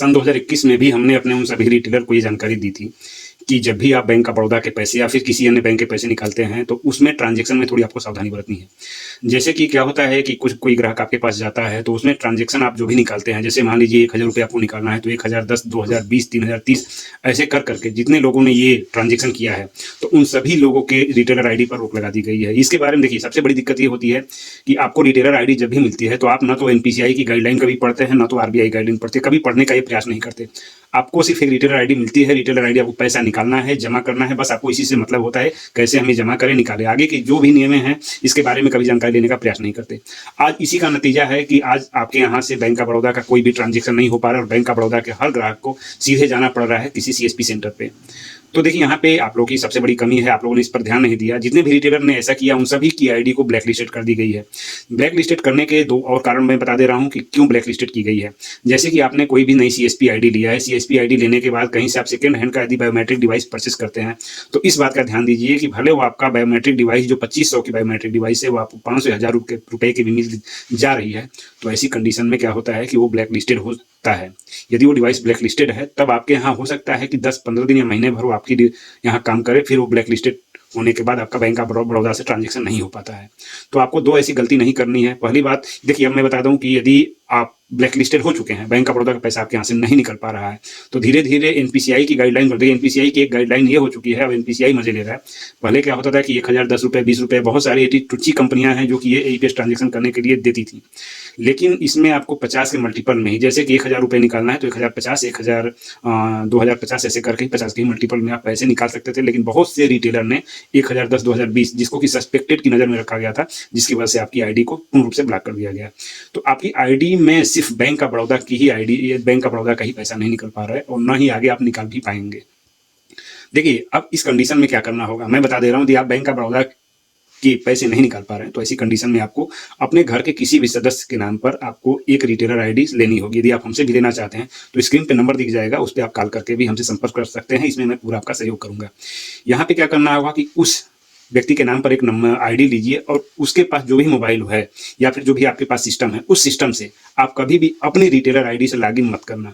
सन 2021 में भी हमने अपने उन सभी रिटेलर को ये जानकारी दी थी कि जब भी आप बैंक ऑफ बड़ौदा के पैसे या फिर किसी अन्य बैंक के पैसे निकालते हैं तो उसमें ट्रांजैक्शन में थोड़ी आपको सावधानी बरतनी है। जैसे कि क्या होता है कि कोई ग्राहक आपके पास जाता है तो उसमें ट्रांजैक्शन आप जो भी निकालते हैं, जैसे मान लीजिए 1000 रुपये आपको निकालना है तो 1000, 10, 2000, 20, 3000, 30 ऐसे कर करके जितने लोगों ने ये ट्रांजैक्शन किया है तो उन सभी लोगों के रिटेलर आईडी पर रोक लगा दी गई है। इसके बारे में देखिए, सबसे बड़ी दिक्कत ये होती है कि आपको रिटेलर आईडी जब भी मिलती है तो आप ना तो एनपीसीआई की गाइडलाइन कभी पढ़ते हैं, ना तो आरबीआई गाइडलाइन पढ़ते, कभी पढ़ने का ये प्रयास नहीं करते। आपको सिर्फ एक रिटेलर आईडी मिलती है, रिटेलर आईडी आपको पैसा निकालना है, जमा करना है, बस आपको इसी से मतलब होता है कैसे हमें जमा करें, निकालें। आगे के जो भी नियम हैं इसके बारे में कभी जानकारी लेने का प्रयास नहीं करते। आज इसी का नतीजा है कि आज आपके यहाँ से बैंक ऑफ बड़ौदा का कोई भी ट्रांजेक्शन नहीं हो पा रहा है और बैंक ऑफ बड़ौदा के हर ग्राहक को सीधे जाना पड़ रहा है किसी सीएसपी सेंटर पे। तो देखिए, यहाँ पे आप लोगों की सबसे बड़ी कमी है, आप लोगों ने इस पर ध्यान नहीं दिया। जितने भी रिटेलर ने ऐसा किया उन सभी की आईडी को ब्लैक लिस्टेड कर दी गई है। ब्लैक लिस्टेड करने के दो और कारण मैं बता दे रहा हूँ कि क्यों ब्लैक लिस्टेड की गई है। जैसे कि आपने कोई भी नई सीएसपी आईडी लिया है, सीएसपी आईडी लेने के बाद कहीं से आप सेकंड हैंड का यदि बायोमेट्रिक डिवाइस परचेस करते हैं तो इस बात का ध्यान दीजिए कि भले वो आपका बायोमेट्रिक डिवाइस जो 2500 की बायोमेट्रिक डिवाइस है वो आपको 500 1000 रुपए की भी मिल जा रही है, तो ऐसी कंडीशन में क्या होता है कि वो ब्लैक लिस्टेड होता है। यदि वो डिवाइस ब्लैक लिस्टेड है तब आपके यहाँ हो सकता है कि 10-15 दिन या महीने भर वो आपकी यहाँ काम करे, फिर वो ब्लैक लिस्टेड होने के बाद आपका बैंक ऑफ बड़ौदा से ट्रांजैक्शन नहीं हो पाता है। तो आपको दो ऐसी गलती नहीं करनी है। पहली बात देखिए, अब मैं बता दूं कि यदि आप ब्लैक लिस्टेड हो चुके हैं, बैंक ऑफ बड़ौदा का पैसा आपके यहाँ से नहीं निकल पा रहा है, तो धीरे धीरे एनपीसीआई की गाइडलाइन कर देगी। एनपीसीआई की एक गाइडलाइन ये हो चुकी है, अब एनपीसीआई मजे ले रहा है। पहले क्या होता था कि 1000, 10 रुपये, 20 रुपये, बहुत सारी ऐसी टुच्ची कंपनियां हैं जो कि ये एईपीएस ट्रांजेक्शन करने के लिए देती थी, लेकिन इसमें आपको 50 के मल्टीपल में ही, जैसे कि 1000 रुपये निकालना है तो 1050, 1000, 2050 ऐसे करके 50 के मल्टीपल में आप पैसे निकाल सकते थे। लेकिन बहुत से रिटेलर ने 1000, 10, 2020 जिसको कि सस्पेक्टेड की नज़र में रखा गया था, जिसकी वजह से आपकी आईडी को पूर्ण रूप से ब्लॉक कर दिया गया। तो आपकी आईडी में सिर्फ बैंक ऑफ बड़ौदा की ही आईडी, बैंक ऑफ बड़ौदा का ही पैसा नहीं निकल पा रहा है और ना ही आगे आप निकाल भी पाएंगे। देखिए, अब इस कंडीशन में क्या करना होगा मैं बता दे रहा हूँ। यदि आप बैंक ऑफ बड़ौदा कि पैसे नहीं निकाल पा रहे हैं तो ऐसी कंडीशन में आपको अपने घर के किसी भी सदस्य के नाम पर आपको एक रिटेलर आईडी लेनी होगी। यदि आप हमसे भी लेना चाहते हैं तो स्क्रीन पे नंबर दिख जाएगा, उस पर आप कॉल करके भी हमसे संपर्क कर सकते हैं। इसमें मैं पूरा आपका सहयोग करूंगा। यहाँ पे क्या करना होगा कि उस व्यक्ति के नाम पर एक नंबर आईडी लीजिए और उसके पास जो भी मोबाइल है या फिर जो भी आपके पास सिस्टम है, उस सिस्टम से आप कभी भी अपनी रिटेलर आईडी से लॉगिन मत करना।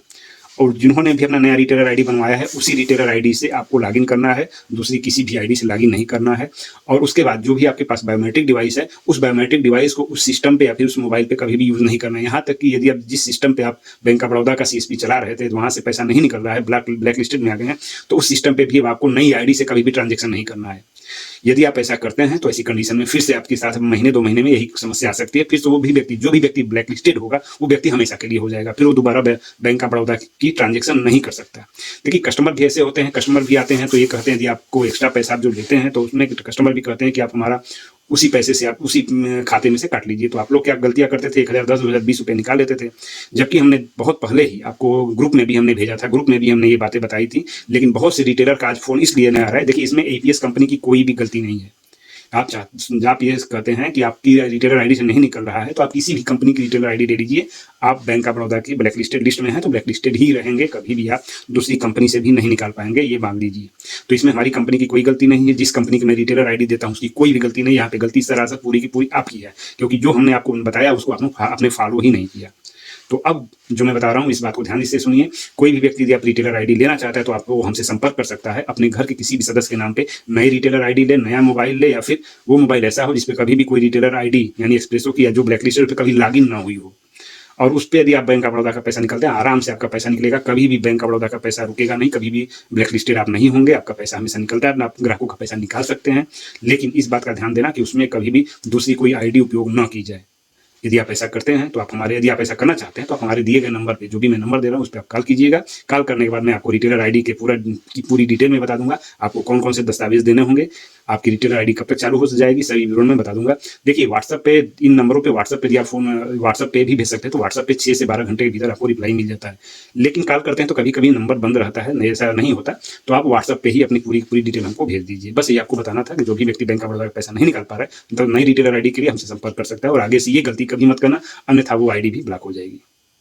और जिन्होंने भी अपना नया रिटेलर आईडी बनवाया है उसी रिटेलर आईडी से आपको लॉगिन करना है, दूसरी किसी भी आईडी से लॉगिन नहीं करना है। और उसके बाद जो भी आपके पास बायोमेट्रिक डिवाइस है उस बायोमेट्रिक डिवाइस को उस सिस्टम पे या फिर उस मोबाइल पे कभी भी यूज़ नहीं करना है। यहाँ तक कि यदि आप जिस सिस्टम पे आप बैंक ऑफ बड़ौदा का सीएसपी चला रहे थे, वहाँ से पैसा नहीं निकल रहा है, ब्लैक लिस्टेड में आ गए हैं, तो उस सिस्टम पे भी आपको नई आईडी से कभी भी ट्रांजेक्शन नहीं करना है। यदि आप ऐसा करते हैं तो ऐसी कंडीशन में फिर से आपके साथ महीने 2 महीने में यही समस्या आ सकती है। फिर तो वो भी व्यक्ति, जो भी व्यक्ति ब्लैक लिस्टेड होगा वो व्यक्ति हमेशा के लिए हो जाएगा, फिर वो दोबारा बैंक ऑफ बड़ौदा की ट्रांजेक्शन नहीं कर सकता। देखिए, कस्टमर भी ऐसे होते हैं, कस्टमर भी आते हैं तो ये कहते हैं यदि आपको एक्स्ट्रा पैसा आप जो लेते हैं तो उसमें कस्टमर भी कहते हैं कि आप हमारा उसी पैसे से आप उसी खाते में से काट लीजिए। तो आप लोग क्या गलतियां करते थे, 1000, 10, 2020 रुपये निकाल लेते थे, जबकि हमने बहुत पहले ही आपको ग्रुप में भी हमने भेजा था, ग्रुप में भी हमने ये बातें बताई थी। लेकिन बहुत से रिटेलर का आज फोन इसलिए नहीं आ रहा है। देखिए, इसमें एईपीएस कंपनी की कोई भी गलती नहीं है। आप ये कहते हैं कि आपकी रिटेलर आईडी से नहीं निकल रहा है तो आप किसी भी कंपनी की रिटेलर आईडी ले लीजिए। आप बैंक ऑफ बड़ौदा की ब्लैक लिस्टेड लिस्ट में हैं तो ब्लैक लिस्टेड ही रहेंगे, कभी भी आप दूसरी कंपनी से भी नहीं निकाल पाएंगे, ये मान लीजिए। तो इसमें हमारी कंपनी की कोई गलती नहीं है। जिस कंपनी की मैं रिटेलर आईडी देता हूँ उसकी कोई भी गलती नहीं। यहाँ पे गलती सरासर पूरी की पूरी आपकी है, क्योंकि जो हमने आपको बताया उसको आपने फॉलो ही नहीं किया। तो अब जो मैं बता रहा हूँ इस बात को ध्यान से सुनिए। कोई भी व्यक्ति यदि आप रिटेलर आईडी लेना चाहता है तो आपको हमसे संपर्क कर सकता है। अपने घर के किसी भी सदस्य के नाम पे नई रिटेलर आईडी ले, नया मोबाइल ले, या फिर वो मोबाइल ऐसा हो जिसपे कभी भी कोई रिटेलर आईडी यानी एक्सप्रेसो की या जो ब्लैक लिस्टेड पे कभी लॉगिन ना हुई हो, और उस पर यदि आप बैंक ऑफ बड़ौदा का पैसा निकलते हैं आराम से आपका पैसा निकलेगा। कभी भी बैंक ऑफ बड़ौदा का पैसा रुकेगा नहीं, कभी भी ब्लैक लिस्टेड आप नहीं होंगे, आपका पैसा हमेशा निकलता है। आप ग्राहकों का पैसा निकाल सकते हैं, लेकिन इस बात का ध्यान देना कि उसमें कभी भी दूसरी कोई आईडी उपयोग न की जाए। यदि आप ऐसा करते हैं तो आप हमारे, यदि आप ऐसा करना चाहते हैं तो हमारे दिए गए नंबर पे, जो भी मैं नंबर दे रहा हूँ उस पर आप कॉल कीजिएगा। कॉल करने के बाद मैं आपको रिटेलर आईडी के पूरी डिटेल में बता दूंगा, आपको कौन कौन से दस्तावेज देने होंगे, आपकी रिटेलर आईडी कब तक चालू हो जाएगी, सभी विवरण में बता दूंगा। देखिए, व्हाट्सएप पे इन नंबरों पे व्हाट्सएप पे आप व्हाट्सएप पे भी भेज सकते हैं तो व्हाट्सएप पे 6 से 12 घंटे के भीतर आपको रिप्लाई मिल जाता है। लेकिन कॉल करते हैं तो कभी कभी नंबर बंद रहता है, ऐसा नहीं होता, तो आप व्हाट्सएप पे ही अपनी पूरी डिटेल हमको भेज दीजिए। बस ये आपको बताना था कि जो भी व्यक्ति बैंक ऑफ बड़ौदा का पैसा नहीं निकाल पा रहा है तो नई रिटेलर आईडी के लिए हमसे संपर्क कर सकता है, और आगे से ये गलती कभी मत करना, अन्यथा वो आईडी भी ब्लॉक हो जाएगी।